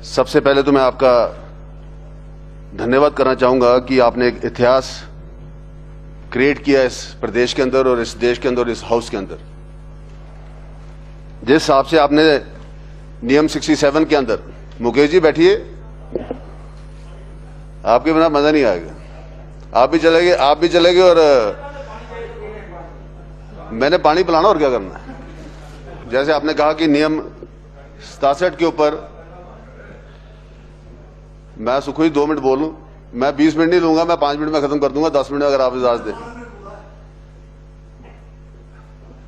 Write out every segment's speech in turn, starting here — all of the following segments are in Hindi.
सबसे पहले तो मैं आपका धन्यवाद करना चाहूंगा कि आपने एक इतिहास क्रिएट किया इस प्रदेश के अंदर और इस देश के अंदर और इस हाउस के अंदर। जिस हिसाब से आपने नियम 67 के अंदर, मुकेश जी बैठिए, आपके बिना मजा नहीं आएगा, आप भी चले गए और मैंने पानी पिलाना और क्या करना है। जैसे आपने कहा कि नियम 67 के ऊपर मैं सुखोई 2 मिनट बोलूं, मैं 20 मिनट नहीं लूंगा, मैं 5 मिनट में खत्म कर दूंगा, 10 मिनट अगर आप इजाजत दें।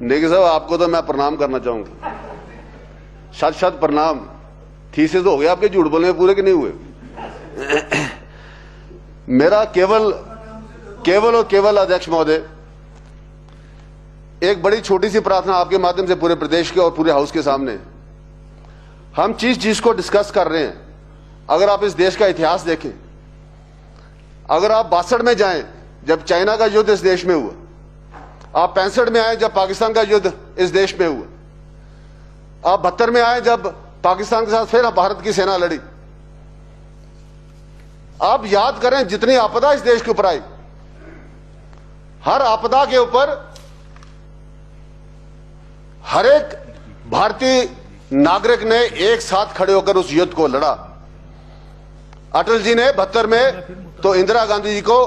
नेगी साहब, आपको तो मैं प्रणाम करना चाहूंगा, शत शत प्रणाम। थीसिस हो गया आपके झूठ बोलने में पूरे कि नहीं हुए। मेरा केवल और केवल अध्यक्ष महोदय एक बड़ी छोटी सी प्रार्थना आपके माध्यम से पूरे प्रदेश के और पूरे हाउस के सामने। हम चीज को डिस्कस कर रहे हैं। अगर आप इस देश का इतिहास देखें, अगर आप 62 में जाएं जब चाइना का युद्ध इस देश में हुआ, आप 65 में आए जब पाकिस्तान का युद्ध इस देश में हुआ, आप 72 में आए जब पाकिस्तान के साथ फिर भारत की सेना लड़ी। आप याद करें जितनी आपदा इस देश के ऊपर आई, हर आपदा के ऊपर हर एक भारतीय नागरिक ने एक साथ खड़े होकर उस युद्ध को लड़ा। अटल जी ने 72 में तो इंदिरा गांधी जी को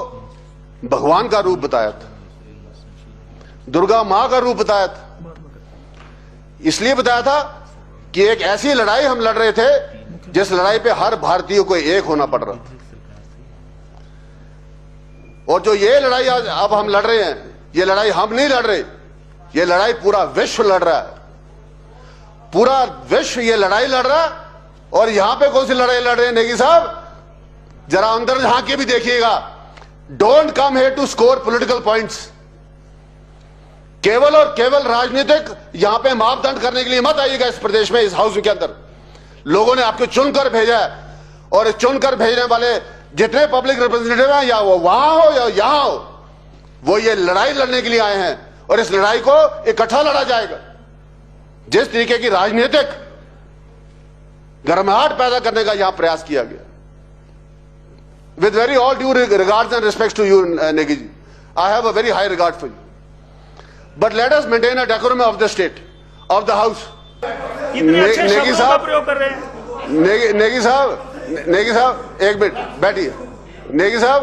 भगवान का रूप बताया था, दुर्गा मां का रूप बताया था। इसलिए बताया था कि एक ऐसी लड़ाई हम लड़ रहे थे जिस लड़ाई पे हर भारतीय को एक होना पड़ रहा था। और जो ये लड़ाई आज अब हम लड़ रहे हैं, ये लड़ाई हम नहीं लड़ रहे, ये लड़ाई पूरा विश्व लड़ रहा है। पूरा विश्व ये लड़ाई लड़ रहा है। और यहां पे कौन सी लड़ाई लड़ रहे हैं नेगी साहब, जरा अंदर झांक के भी देखिएगा। Don't come here to score political points. केवल और केवल राजनीतिक यहां पे मापदंड करने के लिए मत आइएगा इस प्रदेश में, इस हाउस के अंदर। लोगों ने आपको चुनकर भेजा है और चुनकर भेजने वाले जितने पब्लिक रिप्रेजेंटेटिव हैं, या वो वहां हो या यहां हो, वो ये लड़ाई लड़ने के लिए आए हैं और इस लड़ाई को इकट्ठा लड़ा जाएगा। जिस तरीके की राजनीतिक गर्माहट पैदा करने का यहां प्रयास किया गया, with very all due regards and respects to you, Negi ji, I have a very high regard for you, but let us maintain a decorum of the state, of the house. Negi साहब, नेगी साहब एक मिनट बैठिए। नेगी साहब,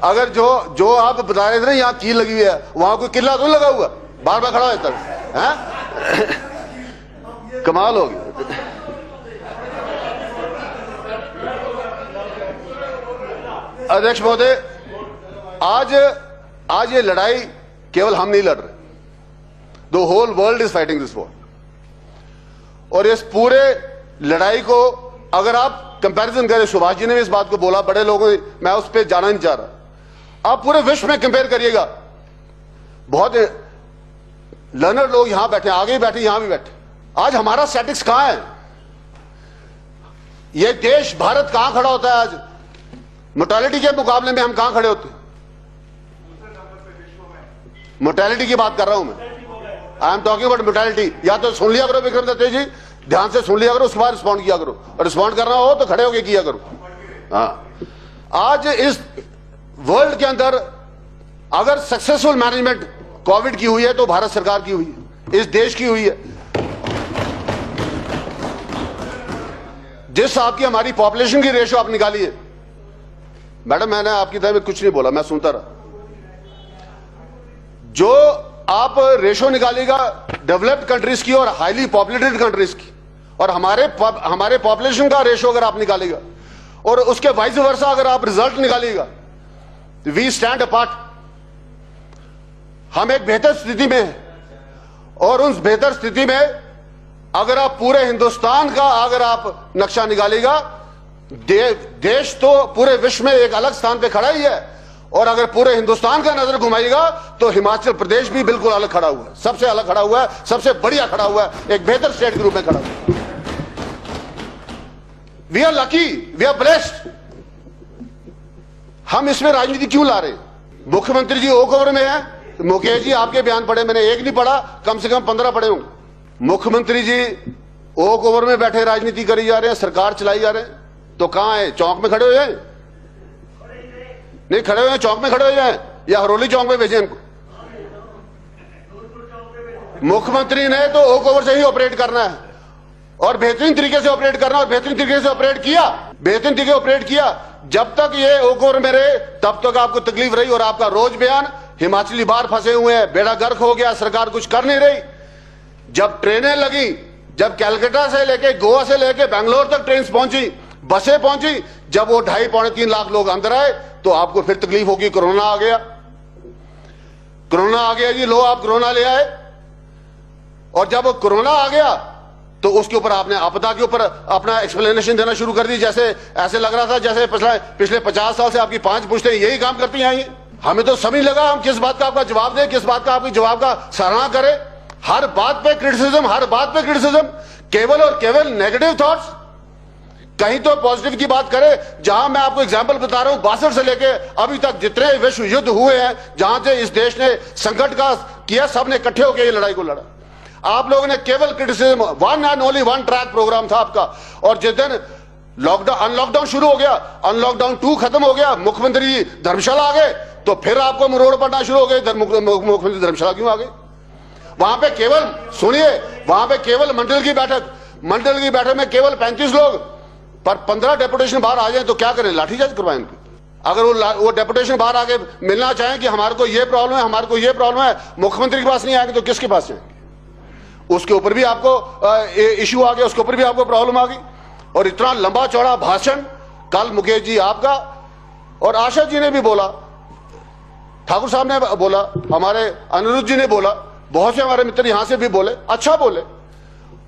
अगर जो आप बता रहे थे ना यहाँ कील लगी हुई है, वहां कोई किला तो लगा हुआ, बार बार खड़ा होता है। कमाल हो गया। अध्यक्ष महोदय, आज ये लड़ाई केवल हम नहीं लड़ रहे, the whole world is fighting this war. और इस पूरे लड़ाई को अगर आप कंपैरिजन करें, सुभाष जी ने भी इस बात को बोला, बड़े लोगों ने, मैं उस पर जाना नहीं चाह रहा, आप पूरे विश्व में कंपेयर करिएगा। बहुत लर्नर लोग यहां बैठे, आगे भी बैठे, यहां भी बैठे। आज हमारा स्टैटिक्स कहां है? ये देश भारत कहां खड़ा होता है आज मोर्टेलिटी के मुकाबले में? हम कहां खड़े होते हैं? मोर्टेलिटी की बात कर रहा हूं मैं, I am talking about mortality. या तो सुन लिया करो विक्रम दत्ते जी, ध्यान से सुन लिया करो, उसके बाद रिस्पॉन्ड किया करो, और रिस्पॉन्ड करना हो तो खड़े होकर किया करो। हाँ, आज इस वर्ल्ड के अंदर अगर सक्सेसफुल मैनेजमेंट कोविड की हुई है तो भारत सरकार की हुई है, इस देश की हुई है। जिस आपकी हमारी पॉपुलेशन की रेशियो आप निकाली है, मैडम मैंने आपकी तरह में कुछ नहीं बोला, मैं सुनता रहा। जो आप रेशियो निकालेगा डेवलप्ड कंट्रीज की और हाईली पॉपुलेटेड कंट्रीज की, और हमारे पॉपुलेशन का रेशियो अगर आप निकालेगा और उसके वाइस वर्सा अगर आप रिजल्ट निकालिएगा, वी स्टैंड अपार्ट। हम एक बेहतर स्थिति में हैं, और उस बेहतर स्थिति में अगर आप पूरे हिंदुस्तान का अगर आप नक्शा निकालिएगा, देश तो पूरे विश्व में एक अलग स्थान पे खड़ा ही है। और अगर पूरे हिंदुस्तान का नजर घुमाइएगा तो हिमाचल प्रदेश भी बिल्कुल अलग खड़ा हुआ है, सबसे अलग खड़ा हुआ है, सबसे बढ़िया खड़ा हुआ है, एक बेहतर स्टेट के रूप में खड़ा हुआ है। We are lucky, we are blessed. हम इसमें राजनीति क्यों ला रहे? मुख्यमंत्री जी ओ कवर में है, मुकेश जी आपके बयान पढ़े, मैंने एक नहीं पढ़ा, कम से कम 15 पढ़े होंगे। मुख्यमंत्री जी ओक ओवर में बैठे राजनीति करी जा रहे हैं, सरकार चलाई जा रहे हैं, तो कहां है? चौक में खड़े हुए हैं? नहीं खड़े हुए हैं, चौक में खड़े हुए हैं या हरोली चौक में भेजे इनको? मुख्यमंत्री ने तो ओक ओवर से ही ऑपरेट करना है और बेहतरीन तरीके से ऑपरेट करना, और बेहतरीन तरीके से ऑपरेट किया, बेहतरीन तरीके ऑपरेट किया। जब तक ये ओक ओवर में रहे तब तक आपको तकलीफ रही, और आपका रोज बयान हिमाचली बाहर फंसे हुए हैं, बेड़ा गर्क हो गया, सरकार कुछ कर नहीं रही। जब ट्रेनें लगी, जब कैलकाटा से लेके गोवा से लेके बेंगलोर तक ट्रेन पहुंची, बसें पहुंची, जब वो 2.5-3 लाख लोग अंदर आए तो आपको फिर तकलीफ होगी। कोरोना आ गया, कोरोना आ गया जी, लो आप कोरोना ले आए, और जब कोरोना आ गया तो उसके ऊपर आपने आपदा के ऊपर अपना एक्सप्लेनेशन देना शुरू कर दी। जैसे ऐसे लग रहा था जैसे पिछले 50 साल से आपकी 5 पुश्तें यही काम करती आई हैं। हमें तो समझ लगा हम किस बात का आपका जवाब दें, किस बात का आपके जवाब का सराहना करें। हर बात पे क्रिटिसिज्म, हर बात पे क्रिटिसिज्म, केवल और केवल नेगेटिव थॉट्स। कहीं तो पॉजिटिव की बात करें। जहां मैं आपको एग्जांपल बता रहा हूं, 62 से लेके अभी तक जितने विश्व युद्ध हुए हैं, जहां से इस देश ने संकट का किया, सबने इकट्ठे होकर ये लड़ाई को लड़ा। आप लोगों ने केवल criticism, one and only one track programme था आपका। और जिस दिन लॉकडाउन अनलॉकडाउन शुरू हो गया, अनलॉकडाउन 2 खत्म हो गया, मुख्यमंत्री जी धर्मशाला आ गए, तो फिर आपको मरोड़ पड़ना शुरू हो गए। मुख्यमंत्री धर्मशाला क्यों आ गए? वहां पे केवल सुनिए, वहां पे केवल मंडल की बैठक में केवल 35 लोग, पर 15 डेपुटेशन बाहर आ जाए तो क्या करें? लाठीचार्ज करवाएं उनको। अगर वो डेपुटेशन बाहर आके मिलना चाहें कि हमारे को ये प्रॉब्लम है, हमारे को ये प्रॉब्लम है, मुख्यमंत्री के पास नहीं आएंगे तो किसके पास जाएंगे? उसके ऊपर भी आपको इश्यू आ गया, उसके ऊपर भी आपको प्रॉब्लम आ गई। और इतना लंबा चौड़ा भाषण कल मुकेश जी आपका, और आशा जी ने भी बोला, ठाकुर साहब ने बोला, हमारे अनिरुद्ध जी ने बोला, बहुत से हमारे मित्र यहां से भी बोले, अच्छा बोले,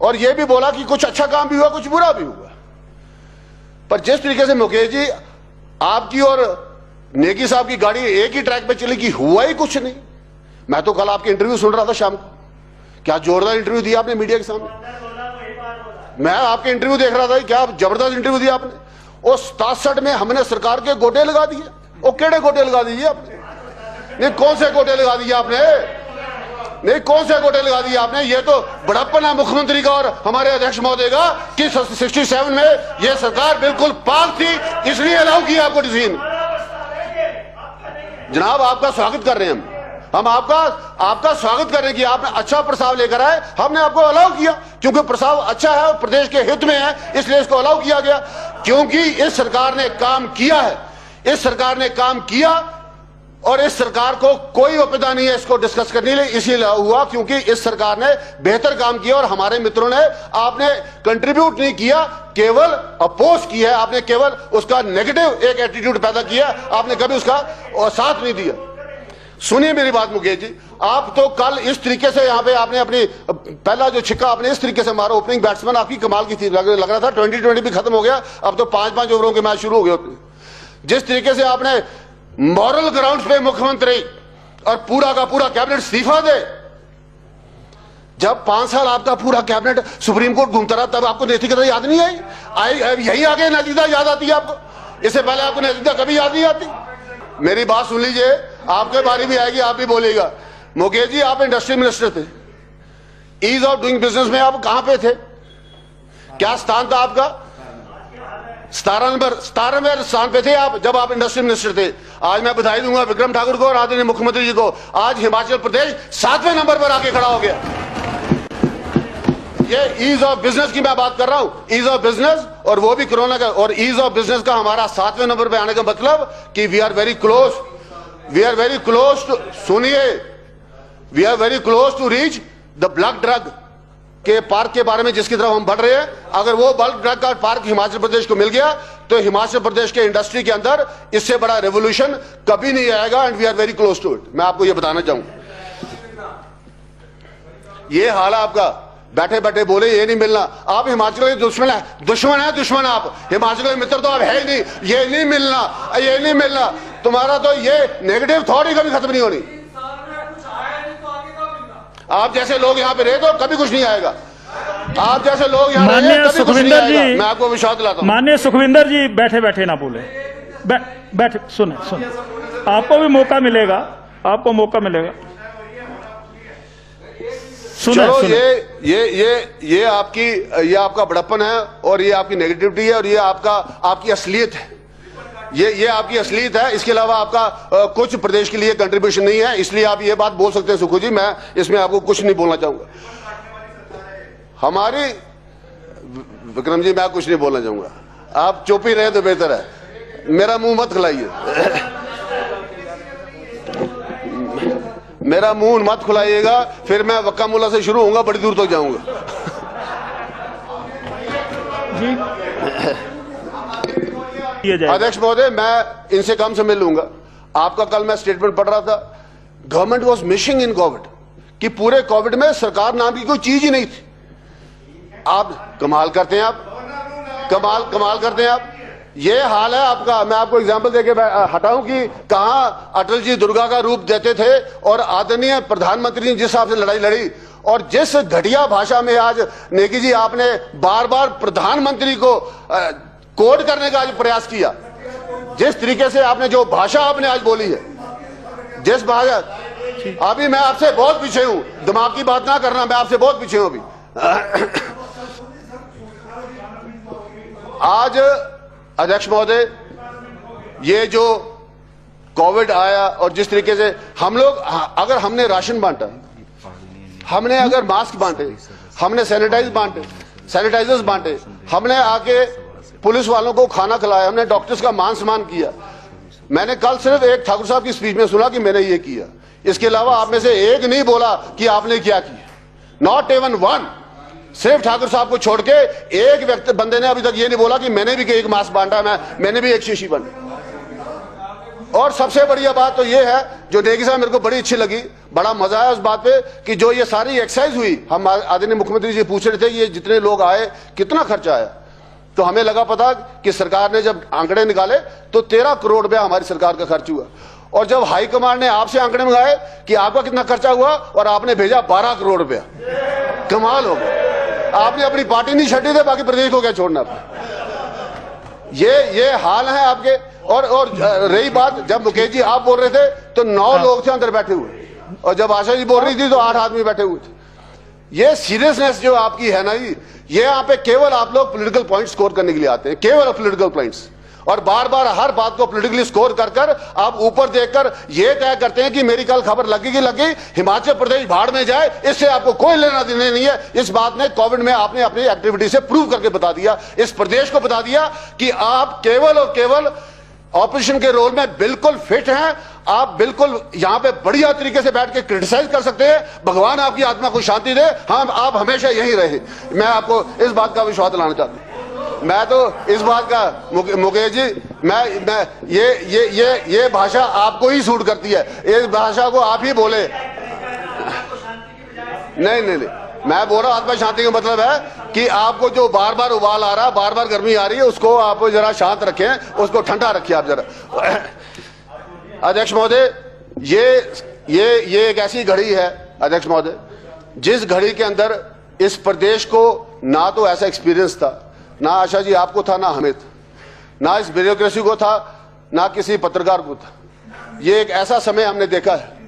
और ये भी बोला कि कुछ अच्छा काम भी हुआ, कुछ बुरा भी हुआ। पर जिस तरीके से मुकेश जी आपकी और नेगी साहब की गाड़ी एक ही ट्रैक पे चली कि हुआ ही कुछ नहीं। मैं तो कल आपके इंटरव्यू सुन रहा था शाम को, क्या जोरदार इंटरव्यू दिया आपने मीडिया के सामने। मैं आपके इंटरव्यू देख रहा था, क्या जबरदस्त इंटरव्यू दिया आपने। और 67 में हमने सरकार के गोटे लगा दिए। वो केड़े गोटे लगा दीजिए आपने? नहीं, कौन से गोटे लगा दिए आपने? नहीं, कौन से गोटे लगा दिए आपने? ये तो बड़प्पन है मुख्यमंत्री का और हमारे अध्यक्ष महोदय का कि 67 में ये सरकार बिल्कुल पाक थी, इसलिए अलाउ किया आपको डिसीजन। जनाब, आपका स्वागत कर रहे हैं हम आपका स्वागत कर रहे हैं कि आपने अच्छा प्रस्ताव लेकर आए, हमने आपको अलाउ किया क्योंकि प्रस्ताव अच्छा है और प्रदेश के हित में है, इसलिए इसको अलाउ किया गया। क्योंकि इस सरकार ने काम किया है, इस सरकार ने काम किया, और इस सरकार को कोई आपदा नहीं है इसको डिस्कस करने के लिए, इसीलिए हुआ क्योंकि इस सरकार ने बेहतर काम किया। और हमारे मित्रों ने, आपने कंट्रीब्यूट नहीं किया, केवल अपोज किया है, आपने केवल उसका नेगेटिव एक एटीट्यूड पैदा किया, आपने कभी उसका साथ नहीं दिया। सुनिए मेरी बात मुकेश जी, आप तो कल इस तरीके से यहां पे आपने अपनी पहला जो छिक्का आपने इस तरीके से मारा, ओपनिंग बैट्समैन आपकी कमाल की थी, लग रहा था 2020 भी खत्म हो गया, अब तो 5-5 ओवरों के मैच शुरू हो गए। जिस तरीके से आपने मॉरल ग्राउंड्स पे मुख्यमंत्री और पूरा का पूरा कैबिनेट इस्तीफा दे, जब 5 साल आपका पूरा कैबिनेट सुप्रीम कोर्ट घूमता रहा, तब आपको नैतिकता याद नहीं आई? यही आगे नैतिकता याद आती है आपको, इससे पहले आपको नैतिकता कभी याद नहीं आती। मेरी बात सुन लीजिए, आपके बारी भी आएगी, आप भी बोलिएगा। मुकेश जी, आप इंडस्ट्री मिनिस्टर थे, ईज ऑफ डूइंग बिजनेस में आप कहां पे थे? क्या स्थान था आपका? 17वें स्थान पे थे आप जब आप इंडस्ट्री मिनिस्टर थे। आज मैं बधाई दूंगा विक्रम ठाकुर को और आदरणीय मुख्यमंत्री जी को, आज हिमाचल प्रदेश 7वें नंबर पर आके खड़ा हो गया। ये ईज ऑफ बिजनेस की मैं बात कर रहा हूं, ईज ऑफ बिजनेस, और वो भी कोरोना का। और ईज ऑफ बिजनेस का हमारा 7वें नंबर पे आने का मतलब कि we are very close to, सुनिए, we are very close to reach the blood drug के पार्क के बारे में जिसकी तरफ हम बढ़ रहे हैं। अगर वो बल्क ड्रग का पार्क हिमाचल प्रदेश को मिल गया तो हिमाचल प्रदेश के इंडस्ट्री के अंदर इससे बड़ा रेवोल्यूशन कभी नहीं आएगा, and we are very close to it. मैं आपको ये बताना चाहूंगा, ये हाल है आपका। बैठे बैठे बोले ये नहीं मिलना, आप हिमाचल के दुश्मन आप हिमाचल के मित्र तो आप है ही नहीं। ये नहीं मिलना, तुम्हारा तो ये नेगेटिव थॉट ही कभी खत्म नहीं होनी। आप जैसे लोग यहाँ पे रहे तो कभी कुछ नहीं आएगा, आप जैसे लोग यहाँ रहे कभी कुछ नहीं आएगा, मैं आपको विश्वास दिलाता हूँ। माननीय सुखविंदर जी, बैठे बैठे ना बोले, बैठे सुने, आपको भी मौका मिलेगा, चलो सुने। ये आपका बड़प्पन है और ये आपकी नेगेटिविटी है और ये आपकी असलियत है। ये आपकी असलियत है। इसके अलावा आपका कुछ प्रदेश के लिए कंट्रीब्यूशन नहीं है, इसलिए आप ये बात बोल सकते हैं सुखू जी। मैं इसमें आपको कुछ नहीं बोलना चाहूंगा। हमारी विक्रम जी, मैं कुछ नहीं बोलना चाहूंगा। आप चुप ही रहे तो बेहतर है, मेरा मुंह मत खुलाइए। मेरा मुंह मत खुलाइएगा, फिर मैं वक्का मुल्ला से शुरू होऊंगा, बड़ी दूर तक जाऊंगा। अध्यक्ष महोदय, मैं इनसे कम समय लूंगा। आपका कल मैं स्टेटमेंट पढ़ रहा था, government was missing in Covid, कि पूरे कोविड में सरकार नाम की कोई चीज ही नहीं थी। आप कमाल करते हैं, आप कमाल करते हैं आप। ये हाल है आपका। मैं आपको एग्जांपल देके हटाऊं कि कहां अटल जी दुर्गा का रूप देते थे और आदरणीय प्रधानमंत्री ने जिस हिसाब से लड़ाई लड़ी, और जिस घटिया भाषा में आज नेगी जी आपने बार बार प्रधानमंत्री को कोड करने का आज प्रयास किया, जिस तरीके से आपने जो भाषा आपने आज बोली है, जिस भाषा, अभी मैं आपसे बहुत पीछे हूं, दिमाग की बात ना करना, मैं आपसे बहुत पीछे हूं अभी। आज अध्यक्ष महोदय, ये जो कोविड आया और जिस तरीके से हम लोग, अगर हमने राशन बांटा, हमने अगर मास्क बांटे, हमने सैनिटाइजर्स बांटे, हमने आके पुलिस वालों को खाना खिलाया, हमने डॉक्टर्स का मान सम्मान किया। मैंने कल सिर्फ एक ठाकुर साहब की स्पीच में सुना कि मैंने ये किया, इसके अलावा आप में से एक नहीं बोला कि आपने क्या किया, नॉट इवन वन। सिर्फ ठाकुर साहब को छोड़ के एक व्यक्ति बंदे ने अभी तक ये नहीं बोला कि मैंने भी एक मास्क बांटा, मैंने भी एक शीशी बांटी। और सबसे बढ़िया बात तो ये है, जो नेगी साहब मेरे को बड़ी अच्छी लगी, बड़ा मजा आया उस बात पे, कि जो ये सारी एक्सरसाइज हुई, हम आदरणीय मुख्यमंत्री जी पूछ रहे थे ये जितने लोग आए कितना खर्चा आया, तो हमें लगा पता कि सरकार ने जब आंकड़े निकाले तो 13 करोड़ रुपया हमारी सरकार का खर्च हुआ। और जब हाईकमांड ने आपसे आंकड़े मंगाए कि आपका कितना खर्चा हुआ, और आपने भेजा 12 करोड़ रुपया, कमाल हो गया। आपने अपनी पार्टी नहीं छड़ी थे, बाकी प्रदेश को क्या छोड़ना। ये हाल है आपके। और रही बात, जब मुकेश जी आप बोल रहे थे तो 9 लोग थे अंदर बैठे हुए, और जब आशा जी बोल रही थी तो 8 आदमी बैठे हुए थे। ये सीरियसनेस जो आपकी है ना जी, ये यहाँ पे केवल आप लोग पॉलिटिकल पॉइंट स्कोर करने के लिए आते हैं, केवल पॉलिटिकल पॉइंट्स, और बार बार हर बात को पॉलिटिकली स्कोर कर कर आप ऊपर देखकर ये तय करते हैं कि मेरी कल खबर लगी कि लगी, हिमाचल प्रदेश भाड़ में जाए, इससे आपको कोई लेना देना नहीं है। इस बात ने कोविड में आपने अपनी एक्टिविटी से प्रूव करके बता दिया, इस प्रदेश को बता दिया कि आप केवल और केवल ऑपोजिशन के रोल में बिल्कुल फिट हैं। आप बिल्कुल यहां पे बढ़िया तरीके से बैठ के क्रिटिसाइज कर सकते हैं। भगवान आपकी आत्मा को शांति दे, हम आप हमेशा यहीं रहे। मैं आपको इस बात का विश्वास दिलाना चाहता हूं। मैं तो इस बात का, मुकेश जी, मैं ये भाषा आपको ही सूट करती है, इस भाषा को आप ही बोले। नहीं, मैं बोल रहा हूं आत्मा शांति का मतलब है कि आपको जो बार बार उबाल आ रहा, बार बार गर्मी आ रही है, उसको आप जरा शांत रखें, उसको ठंडा रखिए आप जरा। अध्यक्ष महोदय, ये एक ऐसी घड़ी है अध्यक्ष महोदय, जिस घड़ी के अंदर इस प्रदेश को ना तो ऐसा एक्सपीरियंस था, ना आशा जी आपको था, ना हमें था, ना इस ब्यूरोक्रेसी को था, ना किसी पत्रकार को था। ये एक ऐसा समय हमने देखा है,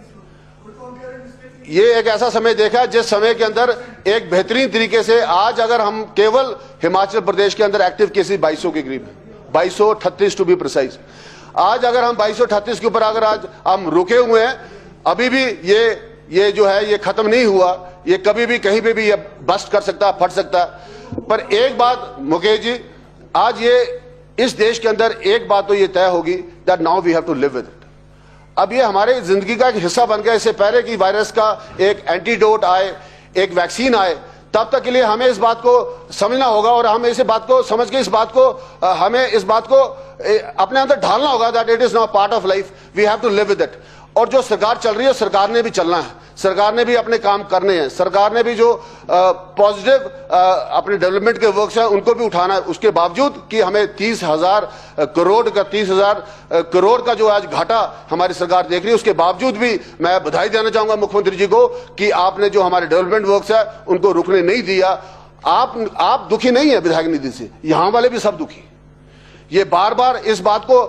ये एक ऐसा समय देखा है जिस समय के अंदर एक बेहतरीन तरीके से, आज अगर हम केवल हिमाचल प्रदेश के अंदर एक्टिव केसेस 2200 के करीब, 2238 टू बी प्रिसाइज। आज अगर हम 2238 के ऊपर अगर आज हम रुके हुए हैं, अभी भी ये जो है ये खत्म नहीं हुआ, ये कभी भी कहीं पे भी ये बस्ट कर सकता है, फट सकता है। पर एक बात मुकेश जी, आज ये इस देश के अंदर एक बात तो ये तय होगी that now we have to live with it. अब ये हमारे जिंदगी का एक हिस्सा बन गया। इससे पहले कि वायरस का एक एंटीडोट आए, एक वैक्सीन आए, तब तक के लिए हमें इस बात को समझना होगा, और हमें इस बात को समझ के हमें इस बात को अपने अंदर ढालना होगा that it is not part of life, we have to live with it. और जो सरकार चल रही है, सरकार ने भी चलना है, सरकार ने भी अपने काम करने हैं, सरकार ने भी जो पॉजिटिव अपने डेवलपमेंट के वर्क्स हैं उनको भी उठाना है। उसके बावजूद कि हमें 30,000 करोड़ का जो आज घाटा हमारी सरकार देख रही है, उसके बावजूद भी मैं बधाई देना चाहूंगा मुख्यमंत्री जी को कि आपने जो हमारे डेवलपमेंट वर्क्स है उनको रुकने नहीं दिया। आप दुखी नहीं है विधायक निधि से, यहां वाले भी सब दुखी। ये बार बार इस बात को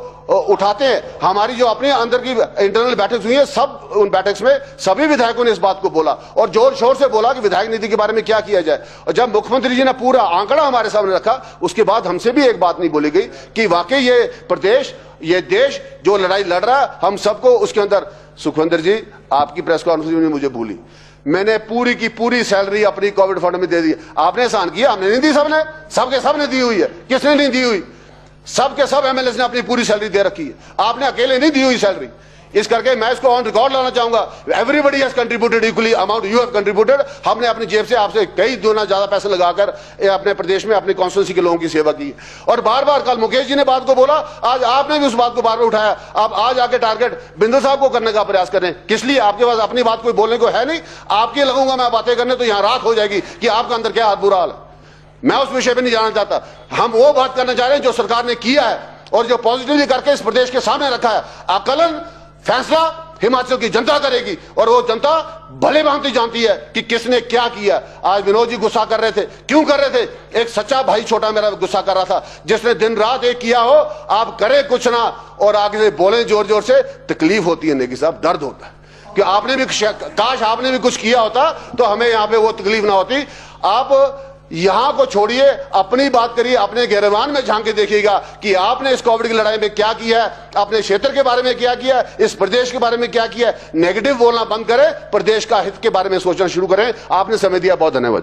उठाते हैं। हमारी जो अपने अंदर की इंटरनल बैठक हुई है, सब उन बैठक में सभी विधायकों ने इस बात को बोला और जोर शोर से बोला कि विधायक नीति के बारे में क्या किया जाए। और जब मुख्यमंत्री जी ने पूरा आंकड़ा हमारे सामने रखा, उसके बाद हमसे भी एक बात नहीं बोली गई कि वाकई ये प्रदेश, ये देश जो लड़ाई लड़ रहा है, हम सबको उसके अंदर। सुखविंदर जी, आपकी प्रेस कॉन्फ्रेंस में मुझे भूली, मैंने पूरी की पूरी सैलरी अपनी कोविड फंड में दे दी। आपने एहसान किया, हमने नहीं दी, सबने, सबके सबने दी हुई है। किसने नहीं दी हुई? सबके सब एमएलए ने अपनी पूरी सैलरी दे रखी है, आपने अकेले नहीं दी हुई सैलरी। इस करके मैं इसको ऑन रिकॉर्ड लाना चाहूंगा, everybody has contributed equally amount you have contributed. हमने अपनी जेब से आपसे कई गुना ज्यादा पैसे लगाकर अपने प्रदेश में अपनी कॉन्स्टिट्यूंसी के लोगों की सेवा की। और बार बार कल मुकेश जी ने बात को बोला, आज आपने भी उस बात को बार बार उठाया। आप आज आके टारगेट बिंदु साहब को करने का प्रयास कर रहे हैं, किस लिए? आपके पास अपनी बात कोई बोलने को है नहीं। आपके लगूंगा मैं बातें करने तो यहां रात हो जाएगी कि आपका अंदर क्या हाथ बुरा हाल है। मैं उस विषय पे नहीं जाना चाहता। हम वो बात करना चाह रहे हैं जो सरकार ने किया है और जो पॉजिटिवली करके इस प्रदेश के सामने रखा है। आकलन फैसला हिमाचल की जनता करेगी और वो जनता भले भांति जानती है कि किसने क्या किया। आज विनोद जी गुस्सा कर रहे थे, क्यों कर रहे थे? एक सच्चा भाई छोटा मेरा गुस्सा कर रहा था, जिसने दिन रात एक किया हो, आप करे कुछ ना और आगे से बोले जोर जोर से, तकलीफ होती है नेगी साहब, दर्द होता है कि आपने भी, काश आपने भी कुछ किया होता तो हमें यहां पे वो तकलीफ ना होती। आप यहां को छोड़िए, अपनी बात करिए, अपने गिरबान में झांक के देखिएगा कि आपने इस कोविड की लड़ाई में क्या किया है, अपने क्षेत्र के बारे में क्या किया है, इस प्रदेश के बारे में क्या किया है। नेगेटिव बोलना बंद करें, प्रदेश का हित के बारे में सोचना शुरू करें। आपने समय दिया, बहुत धन्यवाद।